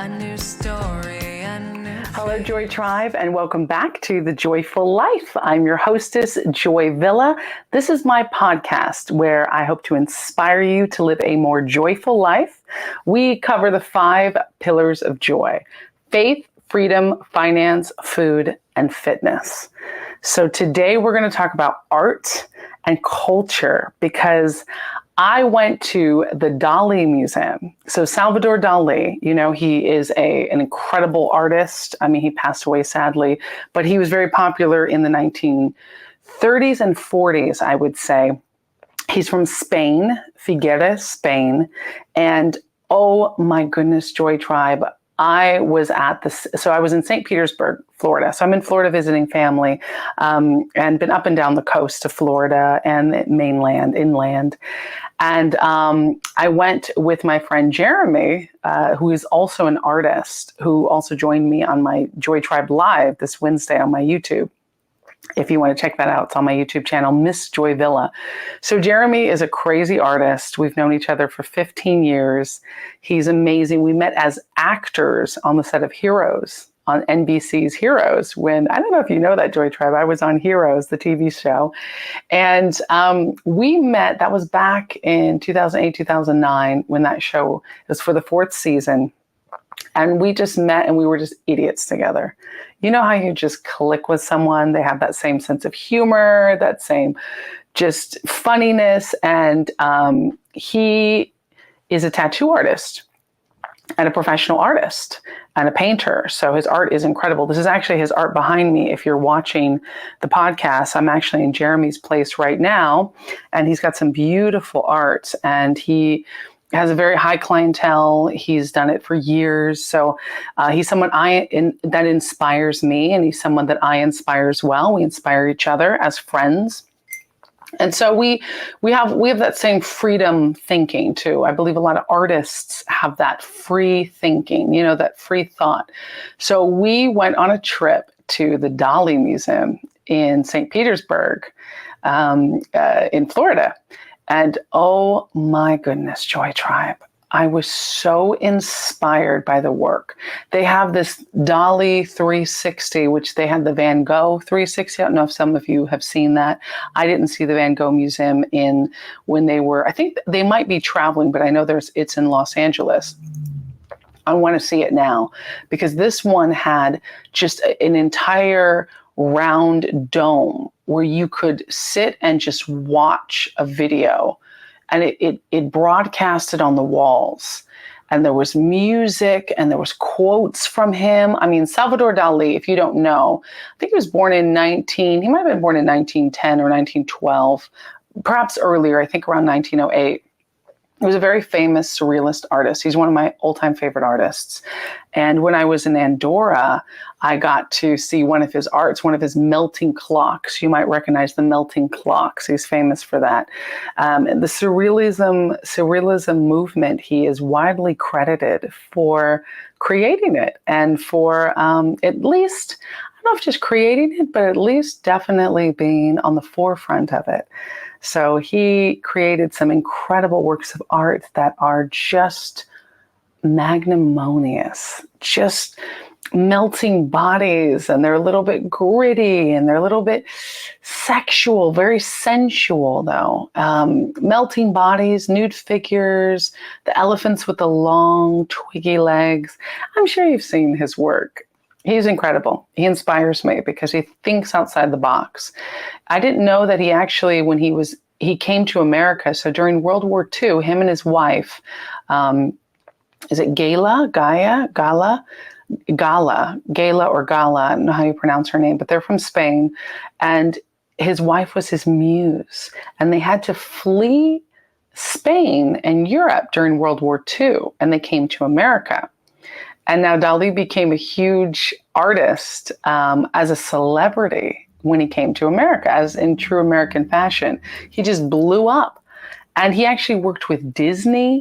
a new story, a new... Hello, Joy Tribe, and welcome back to The Joyful Life. I'm your hostess, Joyvilla. This is my podcast where I hope to inspire you to live a more joyful life. We cover the 5 pillars of joy: faith, freedom, finance, food, and fitness. So today we're going to talk about art and culture because I went to the Dali Museum. So Salvador Dali, you know, he is an incredible artist. I mean, he passed away sadly, but he was very popular in the 1930s and 40s, I would say. He's from Spain, Figueres, Spain. And oh my goodness, Joy Tribe, I was in St. Petersburg, Florida. So I'm in Florida visiting family, and been up and down the coast of Florida and mainland, inland. And I went with my friend Jeremy, who is also an artist, who also joined me on my Joy Tribe Live this Wednesday on my YouTube. If you want to check that out, it's on my YouTube channel, Miss Joyvilla. So Jeremy is a crazy artist. We've known each other for 15 years. He's amazing. We met as actors on the set of Heroes, on NBC's Heroes, when, I don't know if you know that, Joy Tribe, I was on Heroes, the TV show. And we met, that was back in 2008, 2009, when that show was for the 4th season. And we just met and we were just idiots together. You know how you just click with someone? They have that same sense of humor, that same just funniness. And he is a tattoo artist and a professional artist and a painter. So his art is incredible. This is actually his art behind me. If you're watching the podcast, I'm actually in Jeremy's place right now. And he's got some beautiful art. And he has a very high clientele. He's done it for years. So he's someone that inspires me, and he's someone that I inspire as well. We inspire each other as friends. And so we have that same freedom thinking too. I believe a lot of artists have that free thinking, you know, that free thought. So we went on a trip to the Dali Museum in St. Petersburg, in Florida. And oh my goodness, Joy Tribe, I was so inspired by the work. They have this Dali 360, which they had the Van Gogh 360. I don't know if some of you have seen that. I didn't see the Van Gogh Museum when they were, I think they might be traveling, but I know it's in Los Angeles. I want to see it now because this one had just an entire round dome where you could sit and just watch a video, and it broadcasted on the walls, and there was music and there was quotes from him. I mean, Salvador Dali, if you don't know, I think he was born in he might have been born in 1910 or 1912, perhaps earlier, I think around 1908. He was a very famous surrealist artist. He's one of my all-time favorite artists. And when I was in Andorra, I got to see one of his arts, one of his melting clocks. You might recognize the melting clocks. He's famous for that. And the surrealism movement, he is widely credited for creating it and for at least, I don't know if just creating it, but at least definitely being on the forefront of it. So he created some incredible works of art that are just magnanimous, just melting bodies, and they're a little bit gritty and they're a little bit sexual, very sensual though. Melting bodies, nude figures, the elephants with the long twiggy legs. I'm sure you've seen his work. He's incredible. He inspires me because he thinks outside the box. I didn't know that he actually, when he came to America, so during World War II, him and his wife, is it Gala, or Gala, I don't know how you pronounce her name, but they're from Spain. And his wife was his muse. And they had to flee Spain and Europe during World War II, and they came to America. And now Dali became a huge artist as a celebrity when he came to America, as in true American fashion. He just blew up. And he actually worked with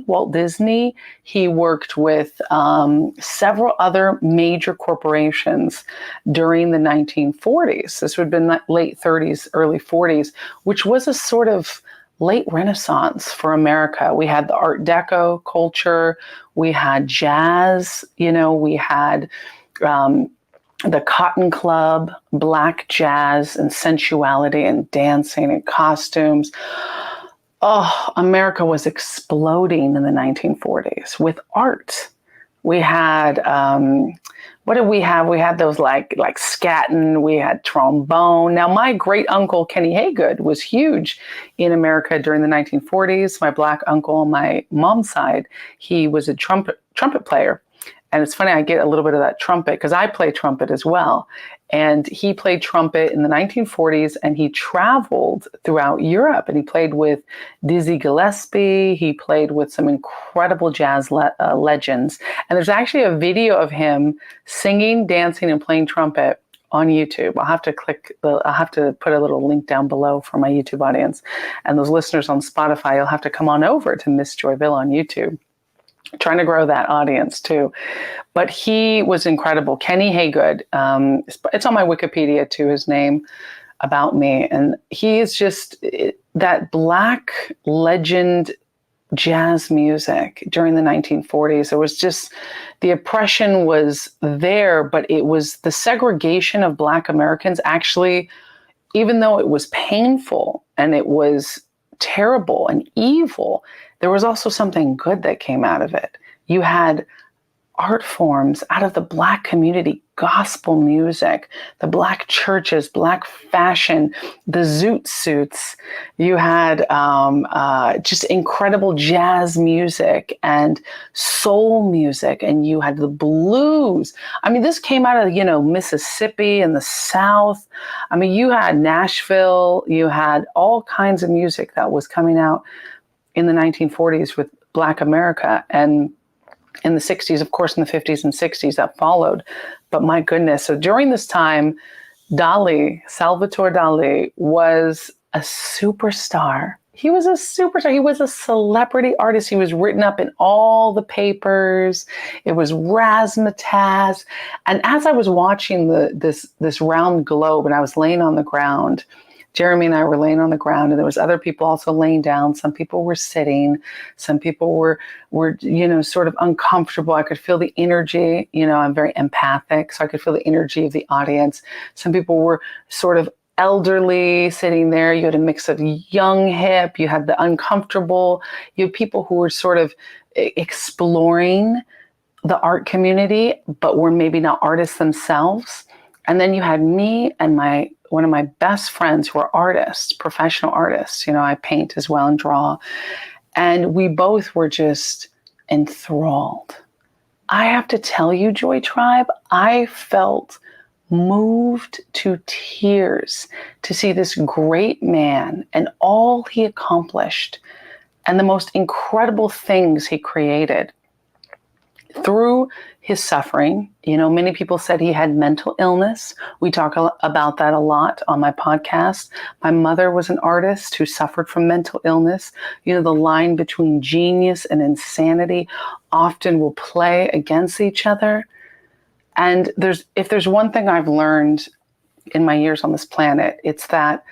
Walt Disney. He worked with several other major corporations during the 1940s. This would have been late 30s, early 40s, which was a sort of late Renaissance for America. We had the Art Deco culture, we had jazz, we had the Cotton Club, black jazz and sensuality and dancing and costumes. Oh, America was exploding in the 1940s with art. We had, what did we have? We had those like scatting, we had trombone. Now, my great uncle, Kenny Haygood, was huge in America during the 1940s. My black uncle on my mom's side, he was a trumpet player. And it's funny, I get a little bit of that trumpet because I play trumpet as well. And he played trumpet in the 1940s and he traveled throughout Europe and he played with Dizzy Gillespie. He played with some incredible jazz legends. And there's actually a video of him singing, dancing, and playing trumpet on YouTube. I'll have to put a little link down below for my YouTube audience. And those listeners on Spotify, you'll have to come on over to Miss Joyvilla on YouTube. Trying to grow that audience too. But he was incredible. Kenny Haygood. It's on my Wikipedia too, his name, about me. And he is just that black legend jazz music during the 1940s. It was just, the oppression was there, but it was the segregation of black Americans actually, even though it was painful and it was terrible and evil, there was also something good that came out of it. You had art forms out of the black community, gospel music, the black churches, black fashion, the zoot suits. You had just incredible jazz music and soul music, and you had the blues. I mean, this came out of, Mississippi and the South. I mean, you had Nashville, you had all kinds of music that was coming out in the 1940s with Black America, and in the 60s, of course, in the 50s and 60s that followed. But my goodness, so during this time, Salvatore Dali was a superstar. He was a superstar. He was a celebrity artist. He was written up in all the papers. It was razzmatazz. And as I was watching this round globe and I was laying on the ground, Jeremy and I were laying on the ground, and there was other people also laying down. Some people were sitting. Some people were sort of uncomfortable. I could feel the energy. I'm very empathic, so I could feel the energy of the audience. Some people were sort of elderly sitting there. You had a mix of young, hip. You had the uncomfortable. You had people who were sort of exploring the art community, but were maybe not artists themselves. And then you had me and one of my best friends who are artists, professional artists. I paint as well and draw. And we both were just enthralled. I have to tell you, Joy Tribe, I felt moved to tears to see this great man and all he accomplished and the most incredible things he created through his suffering. Many people said he had mental illness. We talk about that a lot on my podcast. My mother was an artist who suffered from mental illness. The line between genius and insanity often will play against each other. And if there's one thing I've learned in my years on this planet, it's that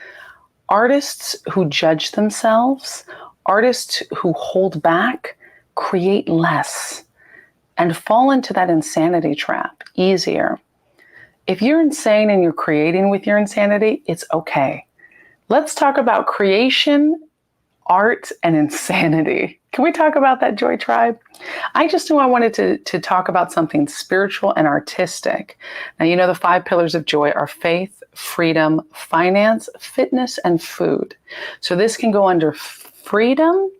artists who judge themselves, artists who hold back, create less and fall into that insanity trap easier. If you're insane and you're creating with your insanity, it's okay. Let's talk about creation, art, and insanity. Can we talk about that, Joy Tribe? I just knew I wanted to talk about something spiritual and artistic. Now, the 5 pillars of joy are faith, freedom, finance, fitness, and food. So this can go under freedom,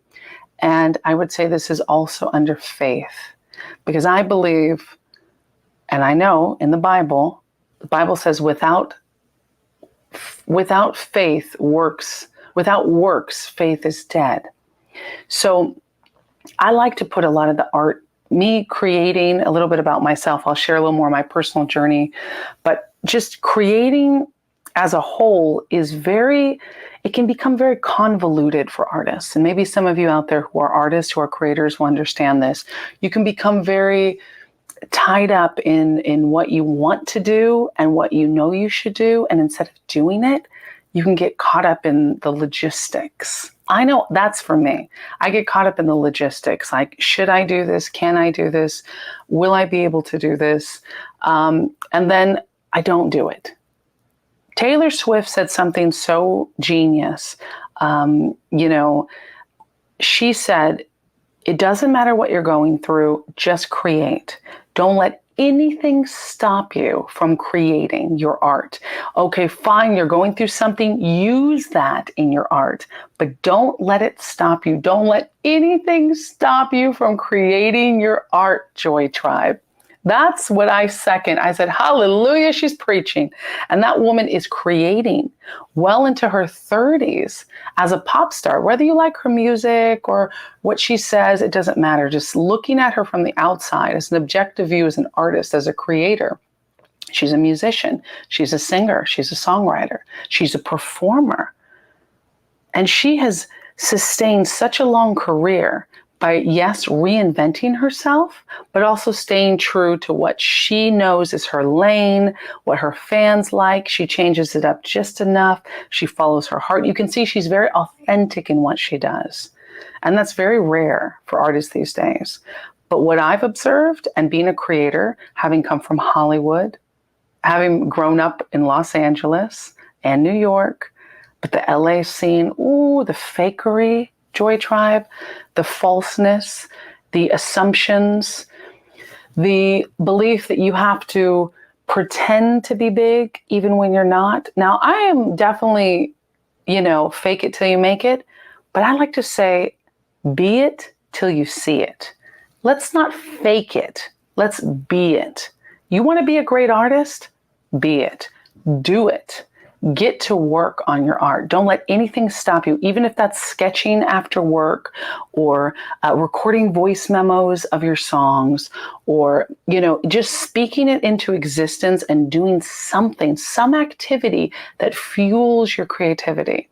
and I would say this is also under faith. Because I believe, and I know in the Bible says without faith works, without works, faith is dead. So I like to put a lot of the art, me creating a little bit about myself. I'll share a little more of my personal journey, but just creating as a whole it can become very convoluted for artists. And maybe some of you out there who are artists, who are creators, will understand this. You can become very tied up in what you want to do and what you know you should do. And instead of doing it, you can get caught up in the logistics. I know that's for me. I get caught up in the logistics. Like, should I do this? Can I do this? Will I be able to do this? And then I don't do it. Taylor Swift said something so genius. She said, it doesn't matter what you're going through, just create. Don't let anything stop you from creating your art. Okay, fine, you're going through something, use that in your art, but don't let it stop you. Don't let anything stop you from creating your art, Joy Tribe. That's what I second. I said, hallelujah, she's preaching. And that woman is creating well into her 30s as a pop star. Whether you like her music or what she says, it doesn't matter. Just looking at her from the outside as an objective view, as an artist, as a creator. She's a musician. She's a singer. She's a songwriter. She's a performer. And she has sustained such a long career by, yes, reinventing herself, but also staying true to what she knows is her lane, what her fans like. She changes it up just enough. She follows her heart. You can see she's very authentic in what she does. And that's very rare for artists these days. But what I've observed, and being a creator, having come from Hollywood, having grown up in Los Angeles and New York, but the LA scene, the fakery, Joy Tribe, the falseness, the assumptions, the belief that you have to pretend to be big even when you're not. Now, I am definitely, fake it till you make it, but I like to say, be it till you see it. Let's not fake it. Let's be it. You want to be a great artist? Be it. Do it. Get to work on your art. Don't let anything stop you, even if that's sketching after work or recording voice memos of your songs or, just speaking it into existence and doing something, some activity that fuels your creativity.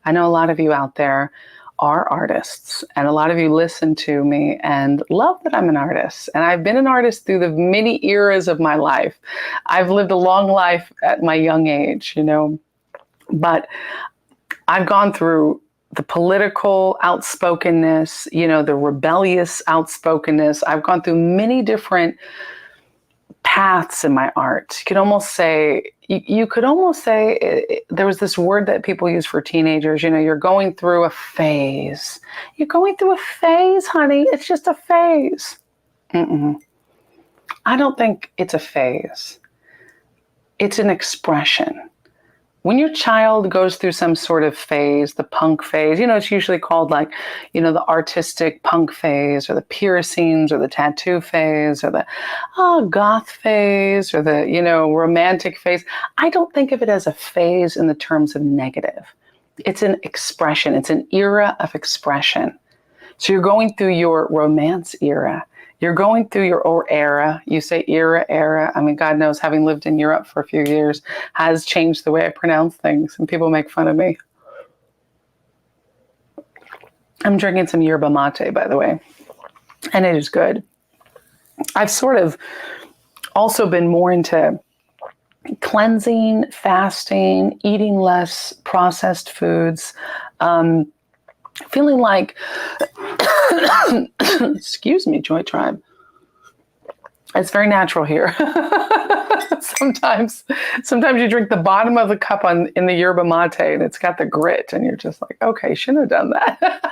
I know a lot of you out there are artists, and a lot of you listen to me and love that I'm an artist. And I've been an artist through the many eras of my life. I've lived a long life at my young age, but I've gone through the political outspokenness, the rebellious outspokenness. I've gone through many different paths in my art. You could almost say there was this word that people use for teenagers, you're going through a phase. You're going through a phase, honey. It's just a phase. I don't think it's a phase. It's an expression. When your child goes through some sort of phase, the punk phase, it's usually called the artistic punk phase or the piercings or the tattoo phase or the goth phase or the, romantic phase. I don't think of it as a phase in the terms of negative. It's an expression. It's an era of expression. So you're going through your romance era. You're going through your era. You say era. I mean, God knows, having lived in Europe for a few years has changed the way I pronounce things, and people make fun of me. I'm drinking some yerba mate, by the way, and it is good. I've sort of also been more into cleansing, fasting, eating less processed foods, feeling like, excuse me, Joy Tribe. It's very natural here. Sometimes you drink the bottom of the cup in the yerba mate and it's got the grit and you're just like, okay, shouldn't have done that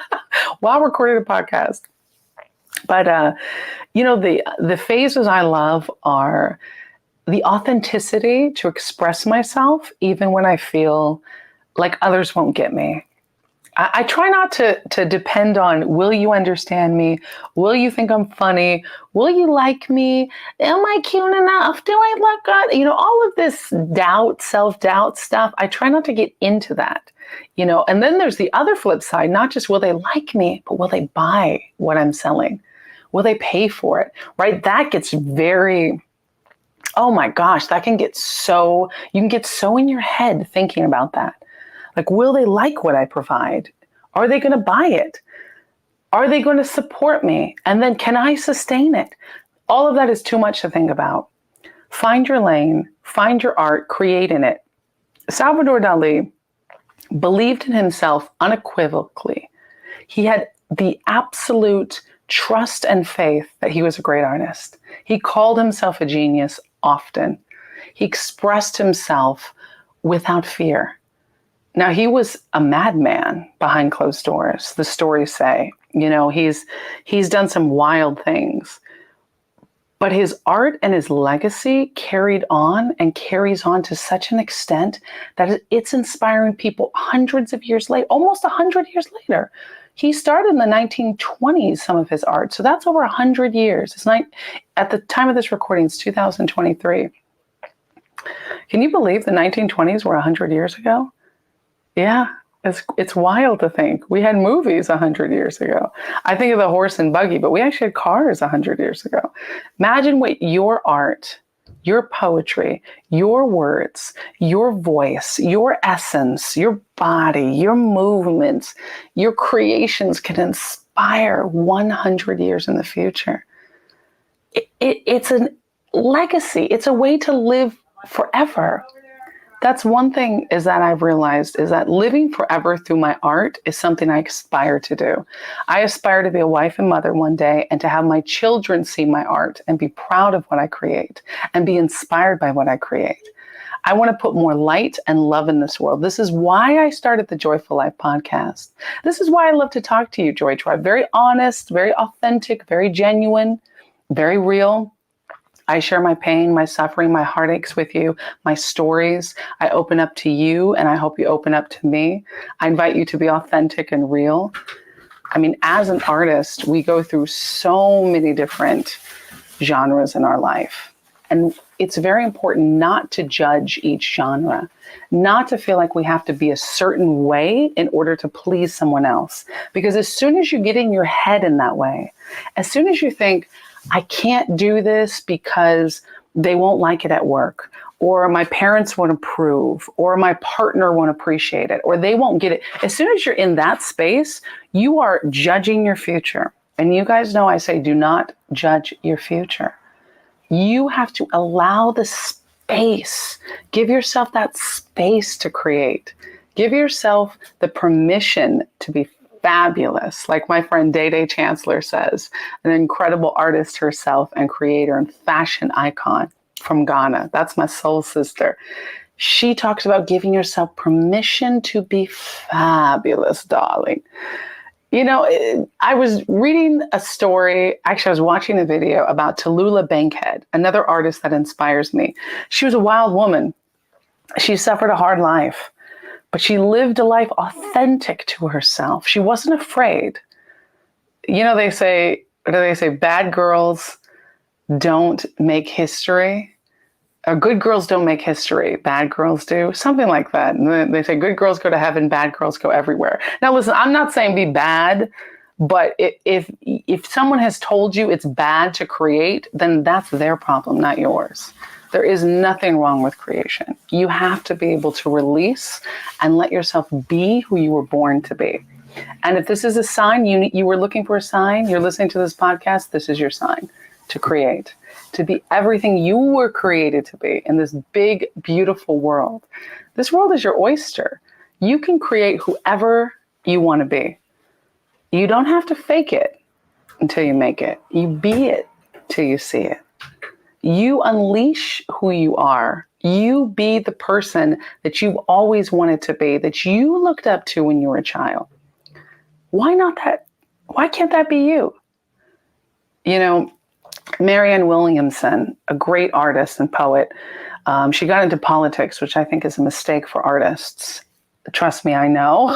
while recording a podcast. But, the phases I love are the authenticity to express myself, even when I feel like others won't get me. I try not to depend on, will you understand me? Will you think I'm funny? Will you like me? Am I cute enough? Do I look good? All of this doubt, self-doubt stuff. I try not to get into that, and then there's the other flip side, not just will they like me, but will they buy what I'm selling? Will they pay for it? Right? That gets very, oh my gosh, you can get so in your head thinking about that. Like, will they like what I provide? Are they going to buy it? Are they going to support me? And then can I sustain it? All of that is too much to think about. Find your lane, find your art, create in it. Salvador Dali believed in himself unequivocally. He had the absolute trust and faith that he was a great artist. He called himself a genius often. He expressed himself without fear. Now, he was a madman behind closed doors, the stories say. He's done some wild things. But his art and his legacy carried on and carries on to such an extent that it's inspiring people hundreds of years later, almost 100 years later. He started in the 1920s, some of his art. So that's over 100 years. At the time of this recording, it's 2023. Can you believe the 1920s were 100 years ago? Yeah, it's wild to think. We had movies 100 years ago. I think of the horse and buggy, but we actually had cars 100 years ago. Imagine what your art, your poetry, your words, your voice, your essence, your body, your movements, your creations can inspire 100 years in the future. It's a legacy. It's a way to live forever. That's one thing is that I've realized is that living forever through my art is something I aspire to do. I aspire to be a wife and mother one day and to have my children see my art and be proud of what I create and be inspired by what I create. I want to put more light and love in this world. This is why I started the Joyful Life podcast. This is why I love to talk to you, Joy Tribe. Very honest, very authentic, very genuine, very real. I share my pain, my suffering, my heartaches with you, my stories. I open up to you, and I hope you open up to me. I invite you to be authentic and real. I mean, as an artist, we go through so many different genres in our life. And it's very important not to judge each genre, not to feel like we have to be a certain way in order to please someone else. Because as soon as you get in your head in that way, as soon as you think, I can't do this because they won't like it at work, or my parents won't approve, or my partner won't appreciate it, or they won't get it. As soon as you're in that space, you are judging your future. And you guys know I say, do not judge your future. You have to allow the space. Give yourself that space to create. Give yourself the permission to be fabulous. Like my friend Day Day Chancellor says, an incredible artist herself and creator and fashion icon from Ghana. That's my soul sister. She talks about giving yourself permission to be fabulous, darling. I was reading a story, actually I was watching a video about Tallulah Bankhead, another artist that inspires me. She was a wild woman. She suffered a hard life. But she lived a life authentic to herself. She wasn't afraid. They say, what do they say? Bad girls don't make history. Or good girls don't make history. Bad girls do. Something like that. And they say good girls go to heaven, bad girls go everywhere. Now, listen, I'm not saying be bad, but if someone has told you it's bad to create, then that's their problem, not yours. There is nothing wrong with creation. You have to be able to release and let yourself be who you were born to be. And if this is a sign, you were looking for a sign, you're listening to this podcast, this is your sign to create, to be everything you were created to be in this big, beautiful world. This world is your oyster. You can create whoever you want to be. You don't have to fake it until you make it. You be it till you see it. You unleash who you are. You be the person that you've always wanted to be, that you looked up to when you were a child. Why not that? Why can't that be you? Marianne Williamson, a great artist and poet, she got into politics, which I think is a mistake for artists. Trust me, I know.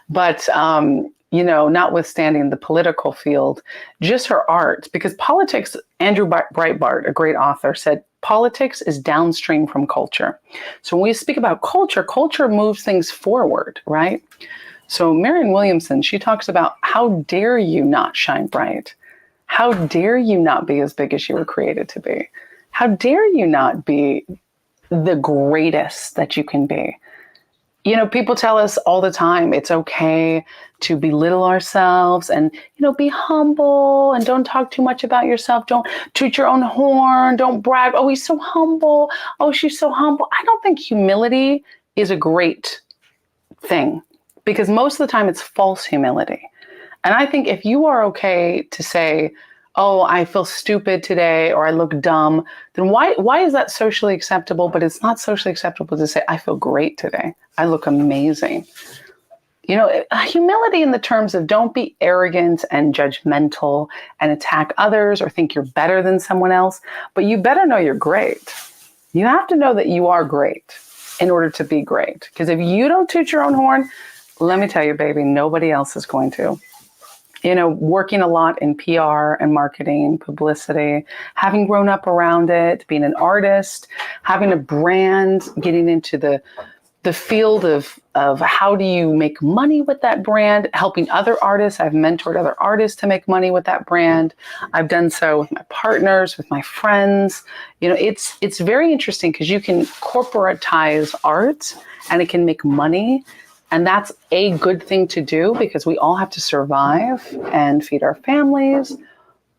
But notwithstanding the political field, just her art, because politics, Andrew Breitbart, a great author, said politics is downstream from culture. So when we speak about culture, culture moves things forward, right? So Marianne Williamson, she talks about how dare you not shine bright? How dare you not be as big as you were created to be? How dare you not be the greatest that you can be? People tell us all the time, it's okay to belittle ourselves and, be humble and don't talk too much about yourself. Don't toot your own horn. Don't brag. Oh, he's so humble. Oh, she's so humble. I don't think humility is a great thing, because most of the time it's false humility. And I think if you are okay to say, oh, I feel stupid today or I look dumb, then why is that socially acceptable? But it's not socially acceptable to say, I feel great today. I look amazing. Humility in the terms of don't be arrogant and judgmental and attack others or think you're better than someone else, but you better know you're great. You have to know that you are great in order to be great. Because if you don't toot your own horn, let me tell you, baby, nobody else is going to. Working a lot in PR and marketing, publicity, having grown up around it, being an artist, having a brand, getting into the field of how do you make money with that brand, helping other artists. I've mentored other artists to make money with that brand. I've done so with my partners, with my friends. It's very interesting because you can corporatize art and it can make money. And that's a good thing to do because we all have to survive and feed our families.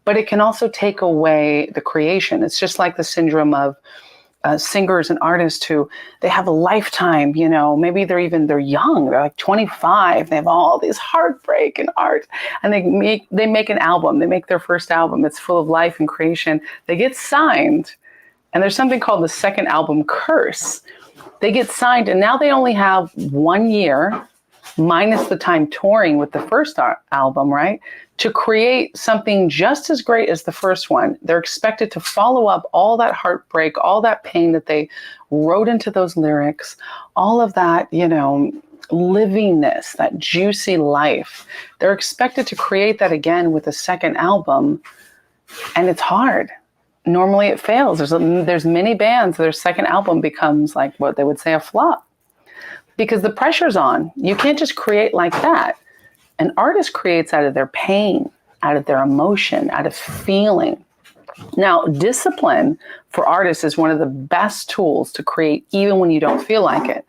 But it can also take away the creation. It's just like the syndrome of singers and artists who they have a lifetime, maybe they're young, they're like 25, they have all these heartbreak and art, and they make an album, they make their first album, it's full of life and creation, they get signed, and there's something called the second album curse. They get signed and now they only have 1 year, minus the time touring with the first album, right? To create something just as great as the first one. They're expected to follow up all that heartbreak, all that pain that they wrote into those lyrics, all of that, livingness, that juicy life. They're expected to create that again with a second album, and it's hard. Normally it fails. There's many bands, their second album becomes like what they would say a flop because the pressure's on. You can't just create like that. An artist creates out of their pain, out of their emotion, out of feeling. Now, discipline for artists is one of the best tools to create even when you don't feel like it,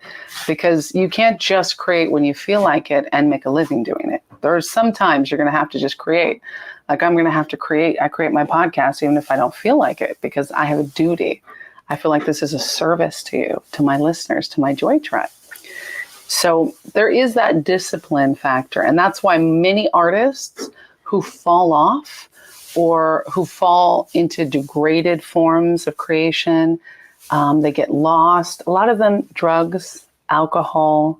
because you can't just create when you feel like it and make a living doing it. There are some times you're going to have to just create. Like I'm going to have to create. I create my podcast even if I don't feel like it because I have a duty. I feel like this is a service to you, to my listeners, to my Joy Tribe. So there is that discipline factor. And that's why many artists who fall off or who fall into degraded forms of creation, they get lost. A lot of them, drugs, alcohol,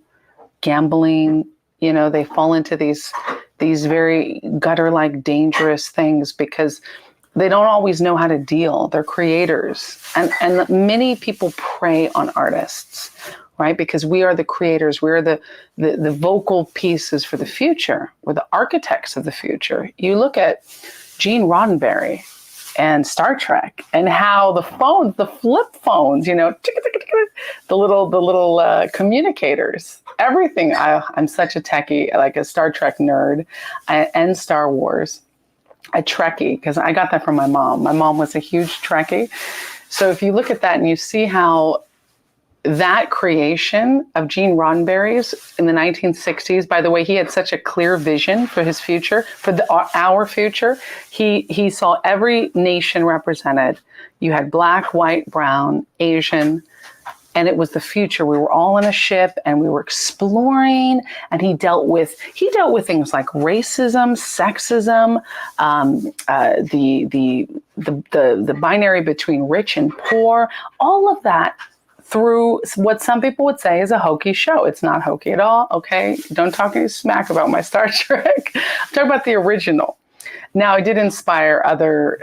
gambling, they fall into these very gutter-like dangerous things because they don't always know how to deal. They're creators. And many people prey on artists, right? Because we are the creators. We're the vocal pieces for the future. We're the architects of the future. You look at Gene Roddenberry and Star Trek and how the flip phones, the little communicators, everything. I'm such a techie, like a Star Trek nerd and Star Wars. A Trekkie, because I got that from my mom. My mom was a huge Trekkie. So if you look at that and you see how that creation of Gene Roddenberry's in the 1960s, by the way, he had such a clear vision for his future, for our future. He saw every nation represented. You had black, white, brown, Asian, and it was the future. We were all in a ship and we were exploring, and he dealt with things like racism, sexism, the binary between rich and poor, all of that through what some people would say is a hokey show. It's not hokey at all, okay? Don't talk any smack about my Star Trek. I'm talking about the original. Now, it did inspire other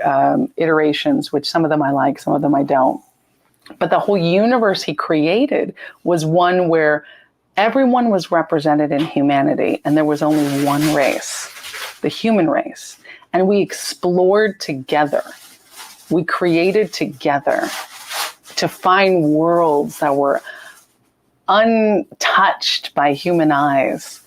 iterations, which some of them I like, some of them I don't. But the whole universe he created was one where everyone was represented in humanity, and there was only one race, the human race. And we explored together. We created together to find worlds that were untouched by human eyes.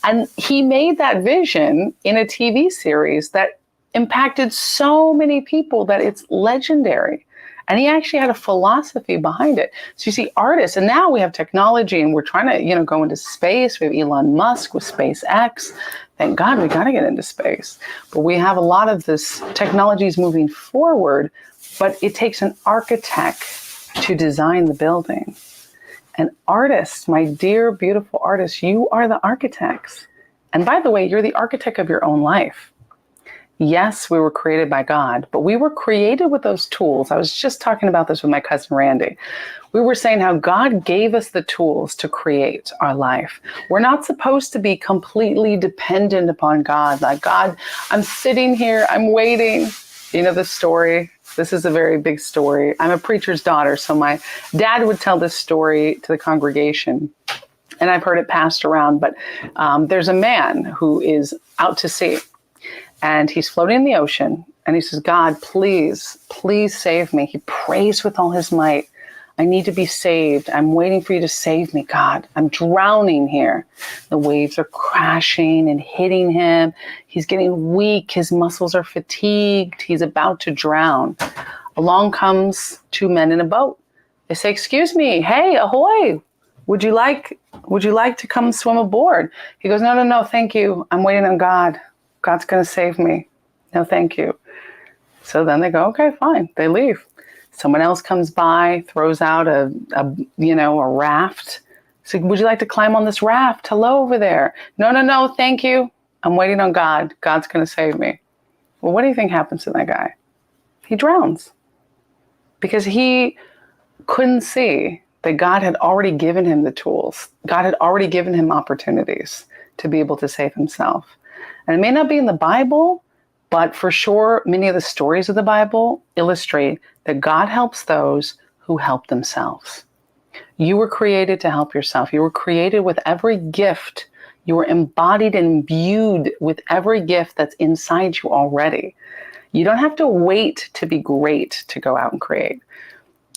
And he made that vision in a TV series that impacted so many people that it's legendary. And he actually had a philosophy behind it. So you see artists, and now we have technology and we're trying to, go into space. We have Elon Musk with SpaceX. Thank God we got to get into space. But we have a lot of this technology is moving forward, but it takes an architect to design the building. And artists, my dear, beautiful artists, you are the architects. And by the way, you're the architect of your own life. Yes, we were created by God, but we were created with those tools. I was just talking about this with my cousin Randy. We were saying how God gave us the tools to create our life. We're not supposed to be completely dependent upon God. Like, God, I'm sitting here, I'm waiting. You know the story? This is a very big story. I'm a preacher's daughter, so my dad would tell this story to the congregation, and I've heard it passed around, but there's a man who is out to sea, and he's floating in the ocean, and he says, God, please, please save me. He prays with all his might. I need to be saved. I'm waiting for you to save me, God. I'm drowning here. The waves are crashing and hitting him. He's getting weak. His muscles are fatigued. He's about to drown. Along comes two men in a boat. They say, excuse me, hey, ahoy. Would you like to come swim aboard? He goes, no, thank you. I'm waiting on God. God's going to save me. No, thank you. So then they go, okay, fine. They leave. Someone else comes by, throws out a raft. So, would you like to climb on this raft? Hello over there. No, thank you. I'm waiting on God. God's going to save me. Well, what do you think happens to that guy? He drowns because he couldn't see that God had already given him the tools. God had already given him opportunities to be able to save himself. And it may not be in the Bible, but for sure, many of the stories of the Bible illustrate that God helps those who help themselves. You were created to help yourself. You were created with every gift. You were embodied and imbued with every gift that's inside you already. You don't have to wait to be great to go out and create.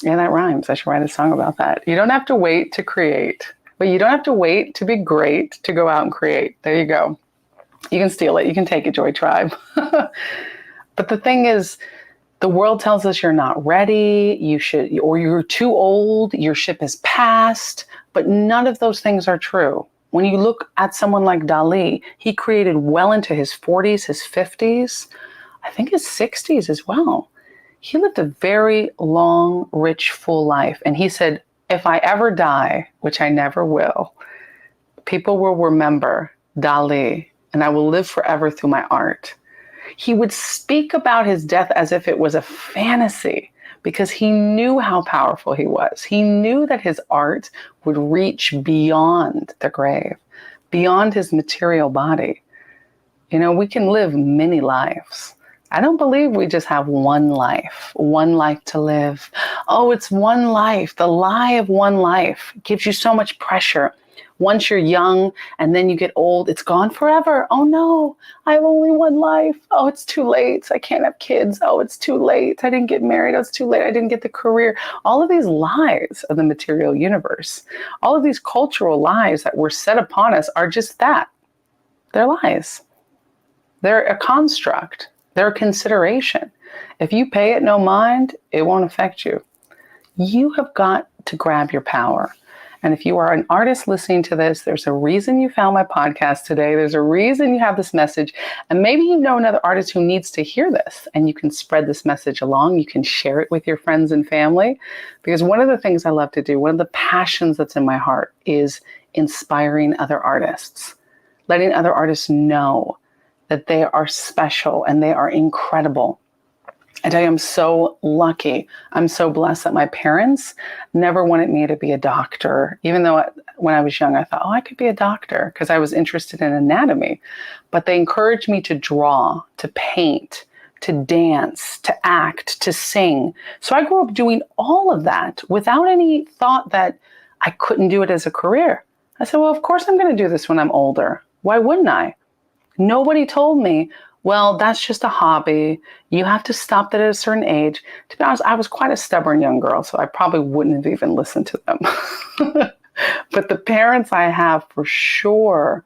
Yeah, that rhymes. I should write a song about that. You don't have to wait to create, but you don't have to wait to be great to go out and create. There you go. You can steal it. You can take it, Joy Tribe. But the thing is, the world tells us you're not ready, or you're too old, your ship has passed, but none of those things are true. When you look at someone like Dali, he created well into his 40s, his 50s, I think his 60s as well. He lived a very long, rich, full life. And he said, if I ever die, which I never will, people will remember Dali, and I will live forever through my art. He would speak about his death as if it was a fantasy because he knew how powerful he was. He knew that his art would reach beyond the grave, beyond his material body. You know, we can live many lives. I don't believe we just have one life to live. Oh, it's one life. The lie of one life gives you so much pressure. Once you're young and then you get old, it's gone forever. Oh no, I have only one life. Oh, it's too late. I can't have kids. Oh, it's too late. I didn't get married. Oh, it's too late. I didn't get the career. All of these lies of the material universe, all of these cultural lies that were set upon us are just that. They're lies. They're a construct. They're a consideration. If you pay it no mind, it won't affect you. You have got to grab your power. And if you are an artist listening to this, there's a reason you found my podcast today. There's a reason you have this message. And maybe you know another artist who needs to hear this, and you can spread this message along. You can share it with your friends and family. Because one of the things I love to do, one of the passions that's in my heart is inspiring other artists, letting other artists know that they are special and they are incredible. I tell you, I'm so lucky. I'm so blessed that my parents never wanted me to be a doctor, even though when I was young, I thought, oh, I could be a doctor because I was interested in anatomy. But they encouraged me to draw, to paint, to dance, to act, to sing. So I grew up doing all of that without any thought that I couldn't do it as a career. I said, well, of course I'm going to do this when I'm older. Why wouldn't I? Nobody told me, well, that's just a hobby. You have to stop that at a certain age. To be honest, I was quite a stubborn young girl, so I probably wouldn't have even listened to them. But the parents I have for sure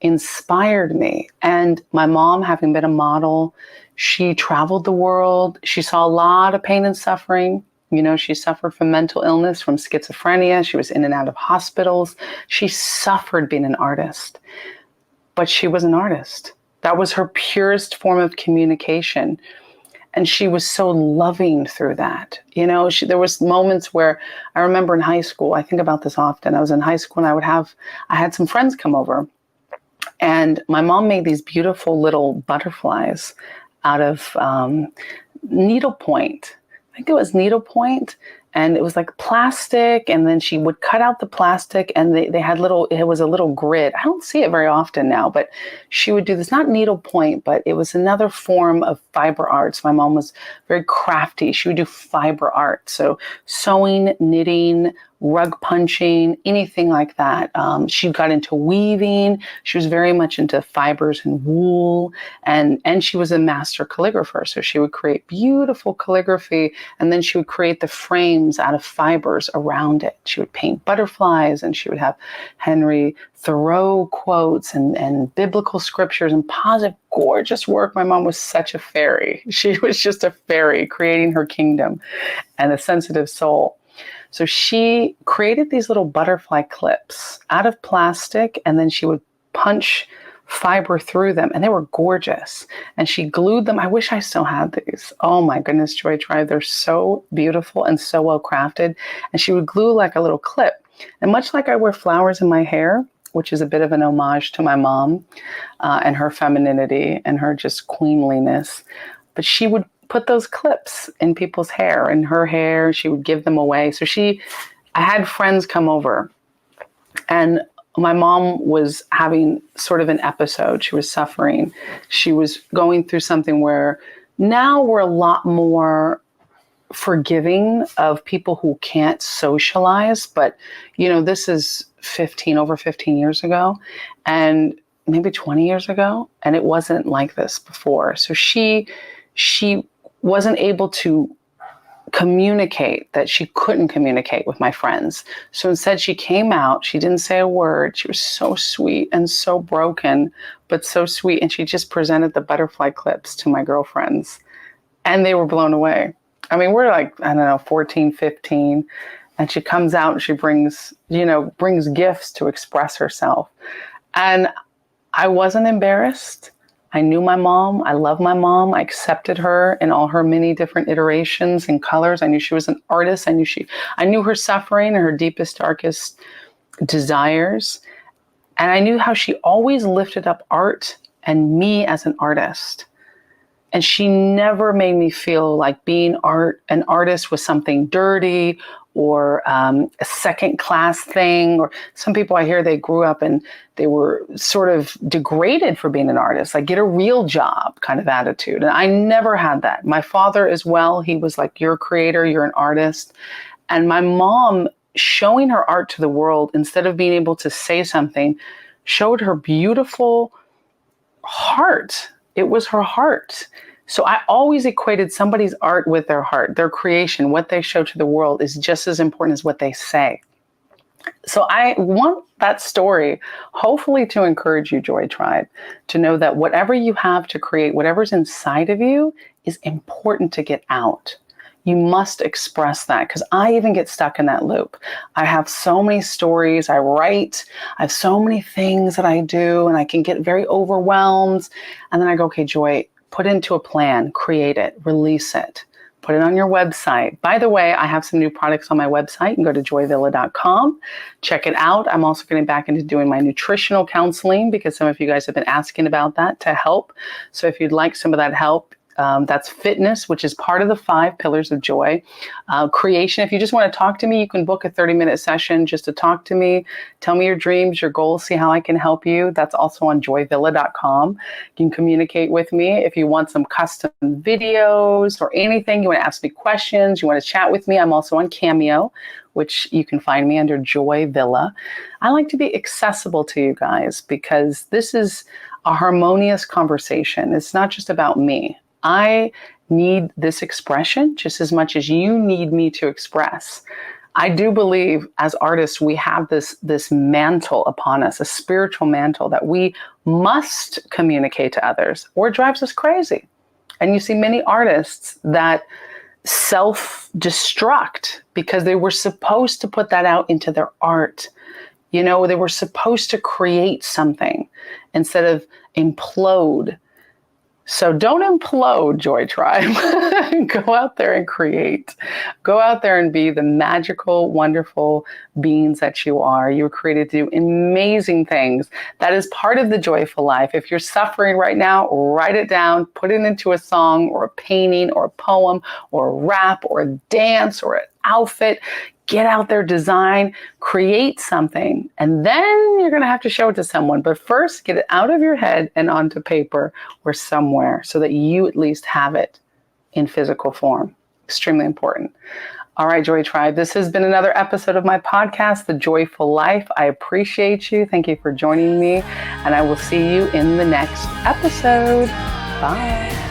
inspired me. And my mom, having been a model, she traveled the world. She saw a lot of pain and suffering. You know, she suffered from mental illness, from schizophrenia. She was in and out of hospitals. She suffered being an artist. But she was an artist. That was her purest form of communication. And she was so loving through that. There was moments where I remember in high school, I think about this often. I was in high school and I had some friends come over, and my mom made these beautiful little butterflies out of needlepoint. I think it was needlepoint, and it was like plastic. And then she would cut out the plastic, and they had it was a little grid. I don't see it very often now, but she would do this, not needlepoint, but it was another form of fiber arts. My mom was very crafty. She would do fiber art. So sewing, knitting, rug punching, anything like that. She got into weaving. She was very much into fibers and wool, and she was a master calligrapher. So she would create beautiful calligraphy, and then she would create the frames out of fibers around it. She would paint butterflies, and she would have Henry Thoreau quotes and biblical scriptures and positive, gorgeous work. My mom was such a fairy. She was just a fairy creating her kingdom, and a sensitive soul. So she created these little butterfly clips out of plastic, and then she would punch fiber through them, and they were gorgeous. And she glued them. I wish I still had these. Oh my goodness, Joy Tribe. They're so beautiful and so well crafted. And she would glue like a little clip. And much like I wear flowers in my hair, which is a bit of an homage to my mom and her femininity and her just queenliness, but she would put those clips in people's hair, in her hair. She would give them away. So I had friends come over, and my mom was having sort of an episode. She was suffering. She was going through something where now we're a lot more forgiving of people who can't socialize. But, this is over 15 years ago, and maybe 20 years ago. And it wasn't like this before. So she wasn't able to communicate, that she couldn't communicate with my friends. So instead she came out, she didn't say a word. She was so sweet and so broken, but so sweet. And she just presented the butterfly clips to my girlfriends, and they were blown away. I mean, we're like, I don't know, 14, 15. And she comes out and she brings gifts to express herself. And I wasn't embarrassed. I knew my mom. I love my mom. I accepted her in all her many different iterations and colors. I knew she was an artist. I knew her suffering and her deepest, darkest desires. And I knew how she always lifted up art and me as an artist. And she never made me feel like being an artist was something dirty or a second-class thing. Or some people I hear, they grew up and they were sort of degraded for being an artist, like get a real job kind of attitude. And I never had that. My father as well, he was like, you're a creator, you're an artist. And my mom, showing her art to the world, instead of being able to say something, showed her beautiful heart. It was her heart. So I always equated somebody's art with their heart. Their creation, what they show to the world, is just as important as what they say. So I want that story, hopefully, to encourage you, Joy Tribe, to know that whatever you have to create, whatever's inside of you, is important to get out. You must express that, because I even get stuck in that loop. I have so many stories. I write. I have so many things that I do, and I can get very overwhelmed. And then I go, okay, Joy, put into a plan, create it, release it, put it on your website. By the way, I have some new products on my website. You can go to joyvilla.com, check it out. I'm also getting back into doing my nutritional counseling, because some of you guys have been asking about that to help. So if you'd like some of that help, that's fitness, which is part of the 5 pillars of joy. Creation. If you just want to talk to me, you can book a 30-minute session just to talk to me. Tell me your dreams, your goals, see how I can help you. That's also on joyvilla.com. You can communicate with me. If you want some custom videos or anything, you want to ask me questions, you want to chat with me, I'm also on Cameo, which you can find me under Joy Villa. I like to be accessible to you guys, because this is a harmonious conversation. It's not just about me. I need this expression just as much as you need me to express. I do believe as artists, we have this mantle upon us, a spiritual mantle that we must communicate to others, or it drives us crazy. And you see many artists that self-destruct because they were supposed to put that out into their art. They were supposed to create something instead of implode. So don't implode, Joy Tribe. Go out there and create. Go out there and be the magical, wonderful beings that you are. You were created to do amazing things. That is part of the joyful life. If you're suffering right now, write it down, put it into a song or a painting or a poem or a rap or a dance or an outfit. Get out there, design, create something, and then you're going to have to show it to someone. But first, get it out of your head and onto paper or somewhere so that you at least have it in physical form. Extremely important. All right, Joy Tribe, this has been another episode of my podcast, The Joyful Life. I appreciate you. Thank you for joining me, and I will see you in the next episode. Bye.